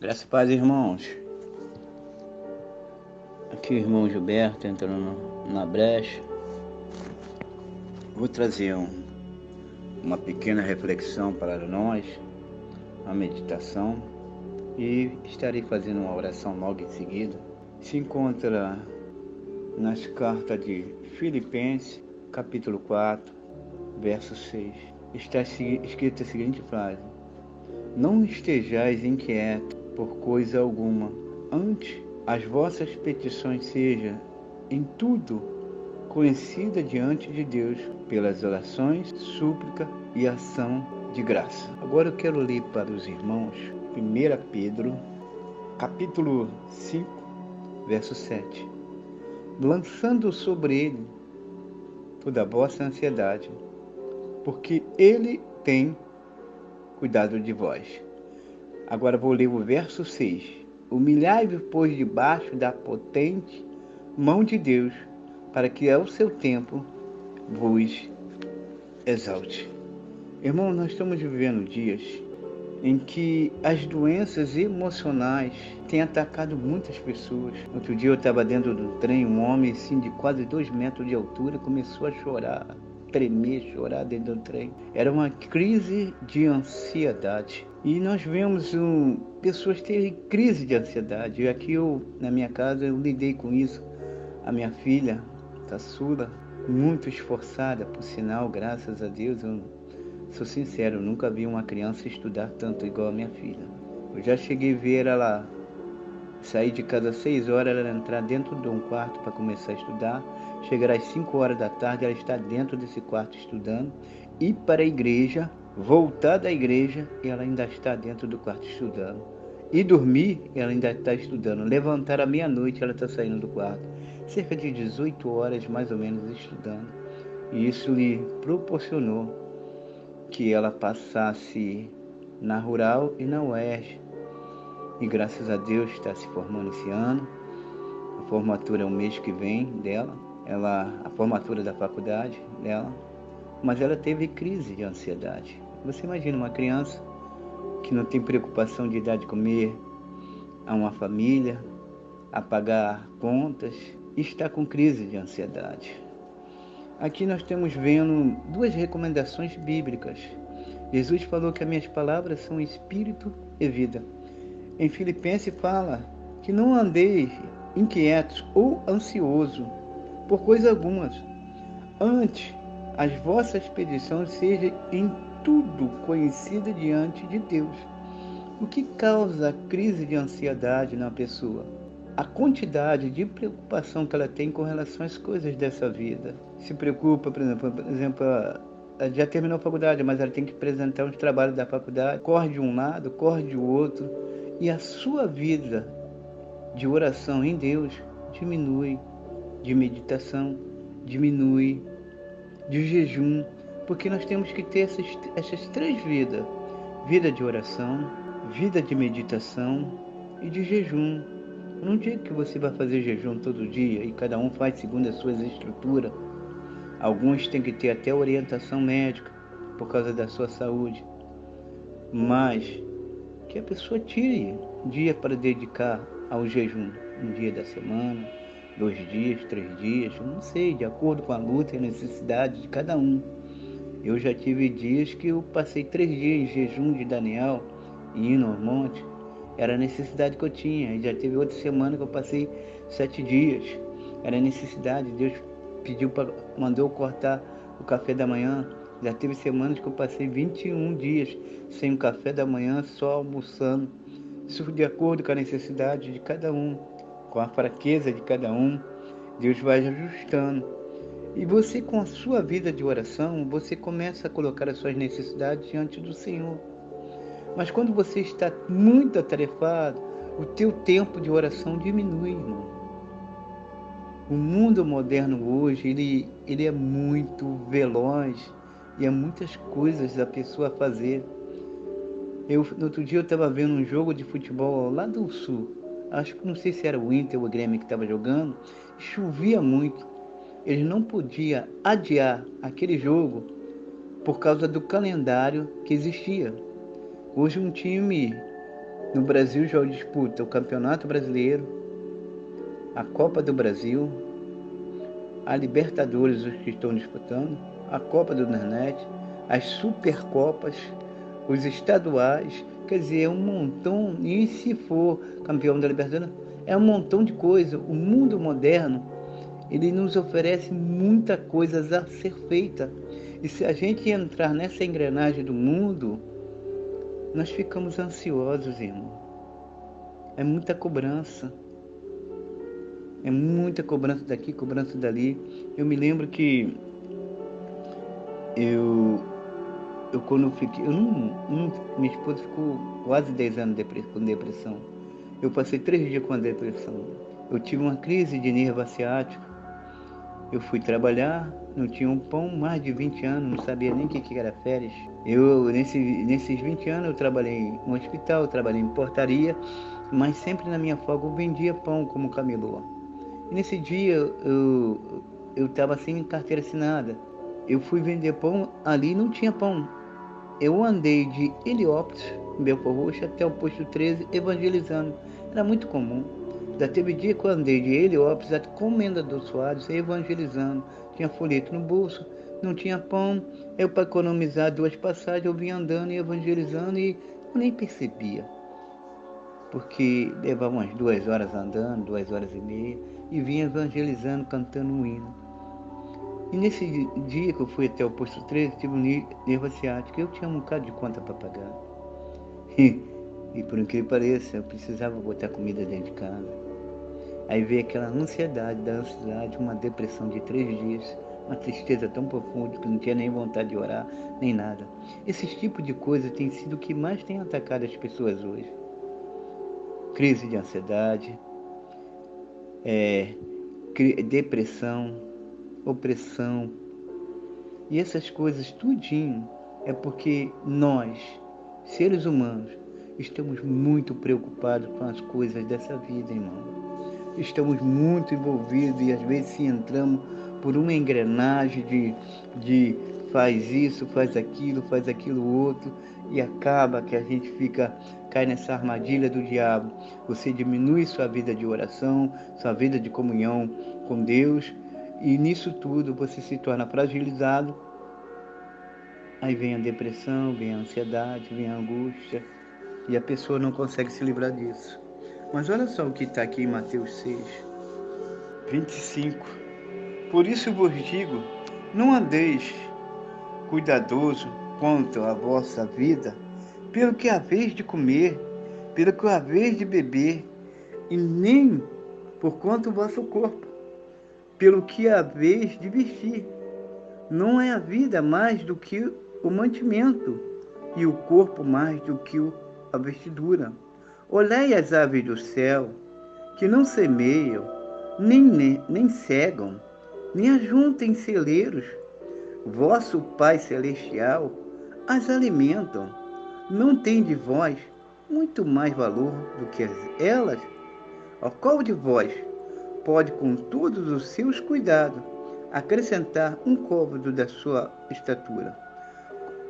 Graças e paz, irmãos. Aqui o irmão Gilberto entrando na brecha. Vou trazer uma pequena reflexão para nós, uma meditação, e estarei fazendo uma oração logo em seguida. Se encontra nas cartas de Filipenses, capítulo 4, verso 6. Está escrita a seguinte frase: Não estejais inquietos por coisa alguma, antes as vossas petições sejam em tudo conhecida diante de Deus pelas orações, súplica e ação de graça. Agora eu quero ler para os irmãos 1 Pedro, capítulo 5, verso 7. Lançando sobre ele toda a vossa ansiedade, porque ele tem cuidado de vós. Agora vou ler o verso 6. Humilhai-vos, pois, debaixo da potente mão de Deus, para que ao seu tempo vos exalte. Irmão, nós estamos vivendo dias em que as doenças emocionais têm atacado muitas pessoas. Outro dia eu estava dentro do trem, um homem assim de quase 2 metros de altura começou a chorar, tremer, chorar dentro do trem. Era uma crise de ansiedade. E nós vemos pessoas terem crise de ansiedade. E aqui na minha casa, eu lidei com isso. A minha filha, caçula, muito esforçada, por sinal, graças a Deus, eu sou sincero, eu nunca vi uma criança estudar tanto igual a minha filha. Eu já cheguei a ver ela sair de casa às 6 horas, ela entrar dentro de um quarto para começar a estudar, chegar às 5 horas da tarde, ela está dentro desse quarto estudando, ir para a igreja, voltar da igreja e ela ainda está dentro do quarto estudando. E dormir, ela ainda está estudando. Levantar à meia-noite, ela está saindo do quarto. Cerca de 18 horas, mais ou menos, estudando. E isso lhe proporcionou que ela passasse na Rural e na UERJ. E graças a Deus está se formando esse ano. A formatura é o mês que vem dela. A formatura da faculdade dela. Mas ela teve crise de ansiedade. Você imagina uma criança que não tem preocupação de dar de comer a uma família, a pagar contas, e está com crise de ansiedade. Aqui nós estamos vendo 2 recomendações bíblicas. Jesus falou que as minhas palavras são espírito e vida. Em Filipenses fala que não andeis inquietos ou ansiosos por coisa alguma. Antes, as vossas petições sejam em tudo conhecidas diante de Deus. O que causa a crise de ansiedade na pessoa? A quantidade de preocupação que ela tem com relação às coisas dessa vida. Se preocupa, por exemplo, ela já terminou a faculdade, mas ela tem que apresentar os trabalhos da faculdade, corre de um lado, corre de outro, e a sua vida de oração em Deus diminui, de meditação diminui, de jejum, porque nós temos que ter essas 3 vidas: vida de oração, vida de meditação e de jejum. Não digo que você vai fazer jejum todo dia e cada um faz segundo as suas estruturas. Alguns têm que ter até orientação médica por causa da sua saúde. Mas que a pessoa tire dia para dedicar ao jejum. Um dia da semana, 2 dias, 3 dias, não sei, de acordo com a luta e a necessidade de cada um. Eu já tive dias que eu passei 3 dias em jejum de Daniel e indo ao monte. Era a necessidade que eu tinha. E já teve outra semana que eu passei 7 dias. Era a necessidade. Deus mandou cortar o café da manhã. Já teve semanas que eu passei 21 dias sem o café da manhã, só almoçando. Isso de acordo com a necessidade de cada um, com a fraqueza de cada um. Deus vai ajustando. E você, com a sua vida de oração, você começa a colocar as suas necessidades diante do Senhor. Mas quando você está muito atarefado, o teu tempo de oração diminui, irmão. O mundo moderno hoje, ele é muito veloz e há muitas coisas a pessoa fazer. No outro dia eu estava vendo um jogo de futebol lá do Sul. Acho que não sei se era o Inter ou o Grêmio que estava jogando. Chovia muito. Eles não podiam adiar aquele jogo por causa do calendário que existia. Hoje um time No Brasil já disputa o Campeonato Brasileiro, a Copa do Brasil, a Libertadores, os que estão disputando, a Copa do Nordeste, as Supercopas, os estaduais, quer dizer, é um montão, e se for campeão da Libertadores, é um montão de coisa. O mundo moderno, ele nos oferece muita coisa a ser feita. E se a gente entrar nessa engrenagem do mundo, nós ficamos ansiosos, irmão. É muita cobrança. É muita cobrança daqui, cobrança dali. Eu me lembro que eu quando fiquei, minha esposa ficou quase 10 anos com depressão. Eu passei 3 dias com a depressão. Eu tive uma crise de nervo ciático. Eu fui trabalhar, não tinha um pão, mais de 20 anos, não sabia nem o que era férias. Nesses 20 anos, eu trabalhei no hospital, eu trabalhei em portaria, mas sempre na minha folga eu vendia pão como camelô. E nesse dia, eu estava sem carteira assinada. Eu fui vender pão, ali não tinha pão. Eu andei de Heliópolis, em Belfort Roxo, até o posto 13, evangelizando. Era muito comum. Já teve dia que eu andei de Heliópolis até Comendador Soares, evangelizando. Tinha folheto no bolso, não tinha pão. Eu, para economizar 2 passagens, eu vinha andando e evangelizando e eu nem percebia. Porque levava umas 2 horas andando, 2 horas e meia, e vinha evangelizando, cantando um hino. E nesse dia que eu fui até o posto 13, tive um nervo ciático. Eu tinha um bocado de conta para pagar. E por incrível que pareça, eu precisava botar comida dentro de casa. Aí veio aquela ansiedade, uma depressão de 3 dias, uma tristeza tão profunda que não tinha nem vontade de orar, nem nada. Esses tipos de coisa tem sido o que mais tem atacado as pessoas hoje. Crise de ansiedade, depressão, opressão. E essas coisas tudinho é porque nós, seres humanos, estamos muito preocupados com as coisas dessa vida, irmão. Estamos muito envolvidos e às vezes entramos por uma engrenagem de faz isso, faz aquilo outro, e acaba que a gente cai nessa armadilha do diabo. Você diminui sua vida de oração, sua vida de comunhão com Deus, e nisso tudo você se torna fragilizado. Aí vem a depressão, vem a ansiedade, vem a angústia, e a pessoa não consegue se livrar disso. Mas olha só o que está aqui em Mateus 6, 25. Por isso vos digo, não andeis cuidadoso quanto à vossa vida, pelo que haveis de comer, pelo que haveis de beber, e nem por quanto o vosso corpo, pelo que haveis de vestir. Não é a vida mais do que o mantimento, e o corpo mais do que a vestidura. Olhai as aves do céu, que não semeiam, nem cegam, nem ajuntam em celeiros. Vosso Pai Celestial as alimentam. Não tem de vós muito mais valor do que elas? Ao qual de vós pode, com todos os seus cuidados, acrescentar um côvado da sua estatura?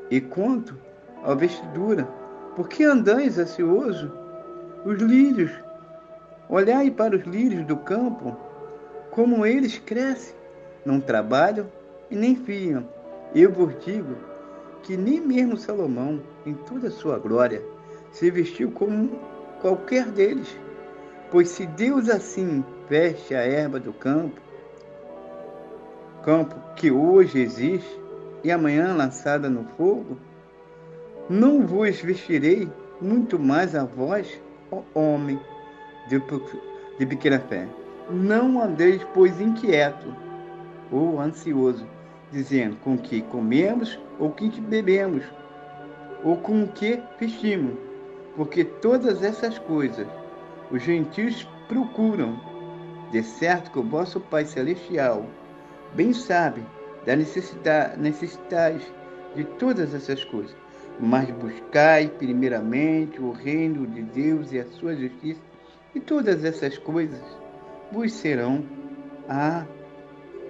E quanto à vestidura, por que andais ansioso? Os lírios, olhai para os lírios do campo, como eles crescem, não trabalham e nem fiam. Eu vos digo que nem mesmo Salomão, em toda a sua glória, se vestiu como qualquer deles. Pois se Deus assim veste a erva do campo que hoje existe e amanhã lançada no fogo, não vos vestirei muito mais a vós, ó homem de pequena fé. Não andeis, pois, inquieto ou ansioso, dizendo com que comemos ou que bebemos, ou com que vestimos, porque todas essas coisas os gentios procuram. De certo que o vosso Pai Celestial bem sabe da necessidade de todas essas coisas. Mas buscai primeiramente o reino de Deus e a sua justiça, e todas essas coisas vos serão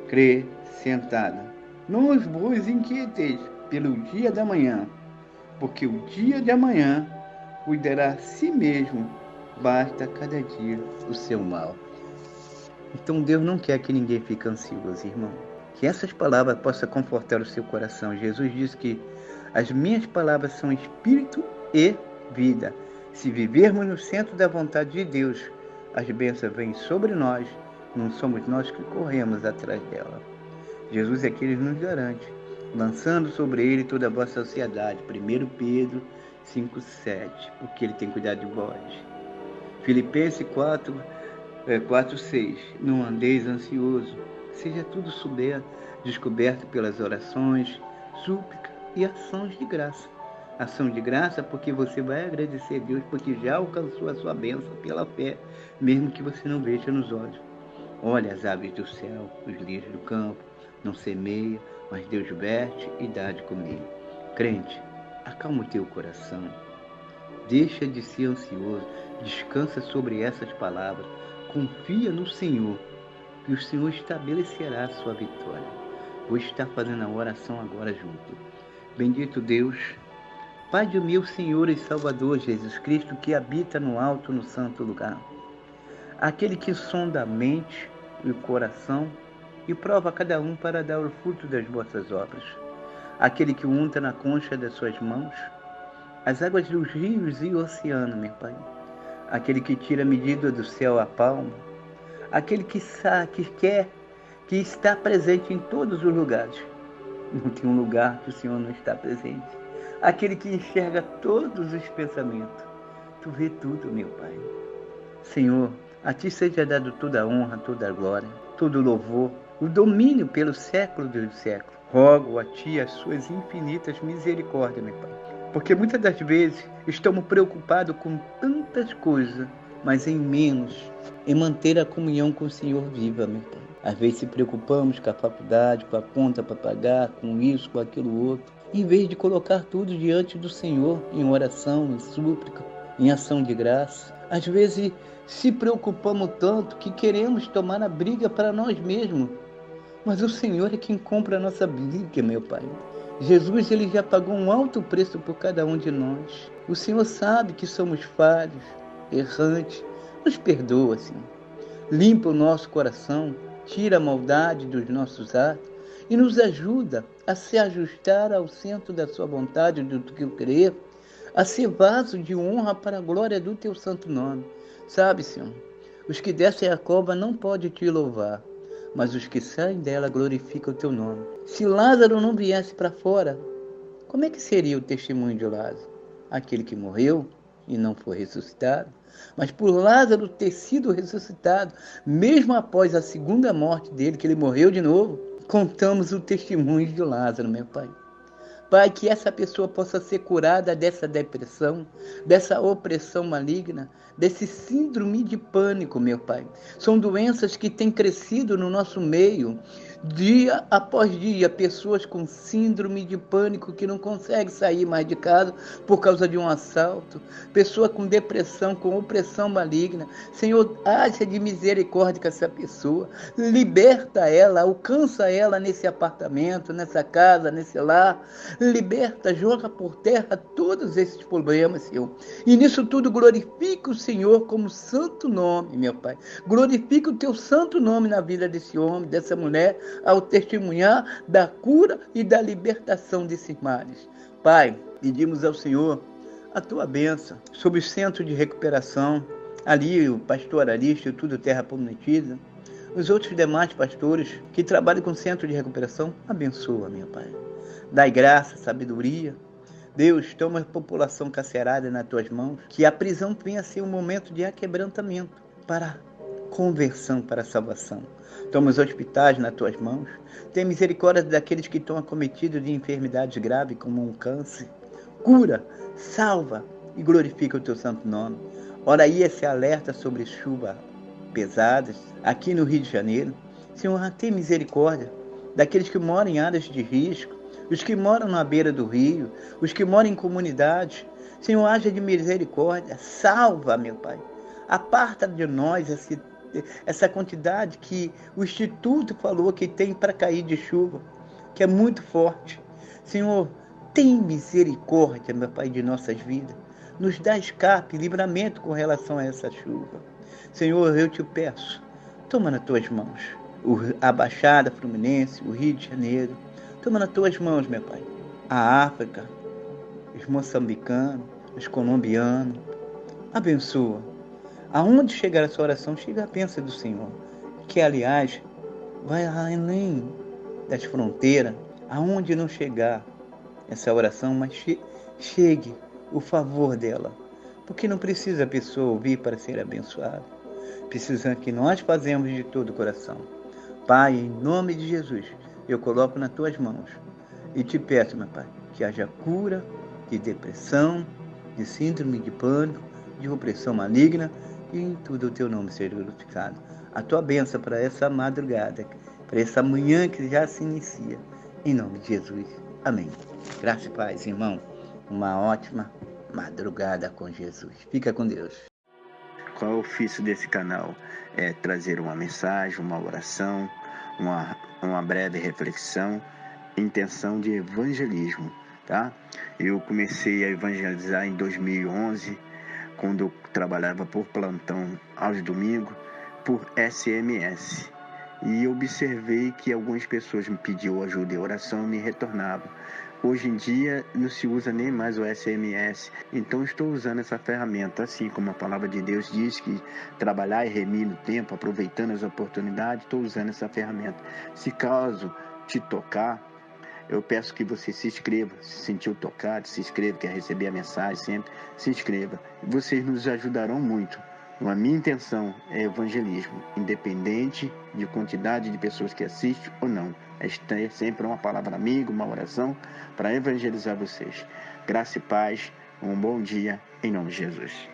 acrescentadas. Não vos inquieteis pelo dia da manhã, porque o dia de amanhã cuidará a si mesmo, basta cada dia o seu mal. Então Deus não quer que ninguém fique ansioso, irmão. Que essas palavras possam confortar o seu coração. Jesus disse que as minhas palavras são espírito e vida. Se vivermos no centro da vontade de Deus, as bênçãos vêm sobre nós, não somos nós que corremos atrás dela. Jesus é que ele nos garante, lançando sobre ele toda a vossa ansiedade. 1 Pedro 5,7, porque ele tem cuidado de vós. Filipenses 4,6, não andeis ansioso, seja tudo descoberto pelas orações, súplica e ações de graça. Ação de graça porque você vai agradecer a Deus porque já alcançou a sua bênção pela fé, mesmo que você não veja nos olhos. Olha as aves do céu, os lírios do campo, não semeia, mas Deus verte e dá de comer. Crente, acalma o teu coração. Deixa de ser ansioso, descansa sobre essas palavras, confia no Senhor, que o Senhor estabelecerá a sua vitória. Vou estar fazendo a oração agora junto. Bendito Deus, Pai do meu Senhor e Salvador Jesus Cristo, que habita no alto, no santo lugar. Aquele que sonda a mente e o coração e prova cada um para dar o fruto das vossas obras. Aquele que unta na concha das suas mãos as águas dos rios e o oceano, meu Pai. Aquele que tira a medida do céu à palma. Aquele que está presente em todos os lugares. Não tem um lugar que o Senhor não está presente. Aquele que enxerga todos os pensamentos. Tu vê tudo, meu Pai. Senhor, a Ti seja dado toda a honra, toda a glória, todo o louvor, o domínio pelo século dos séculos. Rogo a Ti as suas infinitas misericórdias, meu Pai. Porque muitas das vezes estamos preocupados com tantas coisas, mas em menos, em manter a comunhão com o Senhor viva, meu Pai. Às vezes se preocupamos com a faculdade, com a conta para pagar, com isso, com aquilo outro, em vez de colocar tudo diante do Senhor, em oração, em súplica, em ação de graça. Às vezes se preocupamos tanto que queremos tomar a briga para nós mesmos, mas o Senhor é quem compra a nossa briga, meu Pai. Jesus, ele já pagou um alto preço por cada um de nós. O Senhor sabe que somos falhos, errantes. Nos perdoa, Senhor. Limpa o nosso coração, tira a maldade dos nossos atos e nos ajuda a se ajustar ao centro da sua vontade, do que eu querer, a ser vaso de honra para a glória do teu santo nome. Sabe, Senhor, os que descem a cova não podem te louvar, mas os que saem dela glorificam o teu nome. Se Lázaro não viesse para fora, como é que seria o testemunho de Lázaro? Aquele que morreu e não foi ressuscitado. Mas por Lázaro ter sido ressuscitado, mesmo após a segunda morte dele, que ele morreu de novo, contamos o testemunho de Lázaro, meu Pai. Pai, que essa pessoa possa ser curada dessa depressão, dessa opressão maligna, desse síndrome de pânico, meu Pai. São doenças que têm crescido no nosso meio, dia após dia, pessoas com síndrome de pânico que não conseguem sair mais de casa por causa de um assalto, pessoa com depressão, com opressão maligna. Senhor, haja de misericórdia com essa pessoa, liberta ela, alcança ela nesse apartamento, nessa casa, nesse lar, liberta, joga por terra todos esses problemas, Senhor. E nisso tudo glorifica o Senhor como santo nome, meu Pai. Glorifica o teu santo nome na vida desse homem, dessa mulher, ao testemunhar da cura e da libertação desses males. Pai, pedimos ao Senhor a tua bênção sobre o centro de recuperação, ali o pastor Aristo e tudo Terra Prometida, os outros demais pastores que trabalham com centro de recuperação, abençoa, meu Pai. Dai graça, sabedoria. Deus, toma a população carcerada nas tuas mãos, que a prisão venha a ser um momento de aquebrantamento para conversão, para salvação. Toma os hospitais nas tuas mãos. Tem misericórdia daqueles que estão acometidos de enfermidades graves, como um câncer. Cura, salva e glorifica o teu santo nome. Ora aí esse alerta sobre chuva pesadas aqui no Rio de Janeiro. Senhor, tem misericórdia daqueles que moram em áreas de risco, os que moram na beira do rio, os que moram em comunidades. Senhor, haja de misericórdia, salva, meu Pai. Aparta de nós essa quantidade que o Instituto falou que tem para cair de chuva, que é muito forte. Senhor, tem misericórdia, meu Pai, de nossas vidas. nos dá escape, livramento com relação a essa chuva. Senhor, eu te peço, toma nas tuas mãos a Baixada Fluminense, o Rio de Janeiro, toma nas tuas mãos, meu Pai, a África, os moçambicanos, os colombianos, abençoa. Aonde chegar essa oração, chega a bênção do Senhor, que aliás vai além das fronteiras, aonde não chegar essa oração, mas chegue o favor dela, porque não precisa a pessoa ouvir para ser abençoada, precisa que nós fazemos de todo o coração. Pai, em nome de Jesus, eu coloco nas tuas mãos e te peço, meu Pai, que haja cura de depressão, de síndrome de pânico, de opressão maligna, e em tudo o teu nome seja glorificado. A tua bênção para essa madrugada, para essa manhã que já se inicia, em nome de Jesus. Amém. Graça e paz, irmão. Uma ótima madrugada com Jesus. Fica com Deus. Qual é o ofício desse canal? É trazer uma mensagem, uma oração, uma breve reflexão, intenção de evangelismo, tá? Eu comecei a evangelizar em 2011, quando eu trabalhava por plantão aos domingos, por SMS. E observei que algumas pessoas me pediam ajuda e oração e me retornavam. Hoje em dia não se usa nem mais o SMS, então estou usando essa ferramenta, assim como a palavra de Deus diz que trabalhar e remir no tempo, aproveitando as oportunidades, estou usando essa ferramenta. Se caso te tocar, eu peço que você se inscreva, se sentiu tocado, se inscreva, quer receber a mensagem sempre, se inscreva. Vocês nos ajudarão muito. A minha intenção é evangelismo, independente de quantidade de pessoas que assistem ou não. É sempre uma palavra amiga, uma oração para evangelizar vocês. Graça e paz, um bom dia, em nome de Jesus.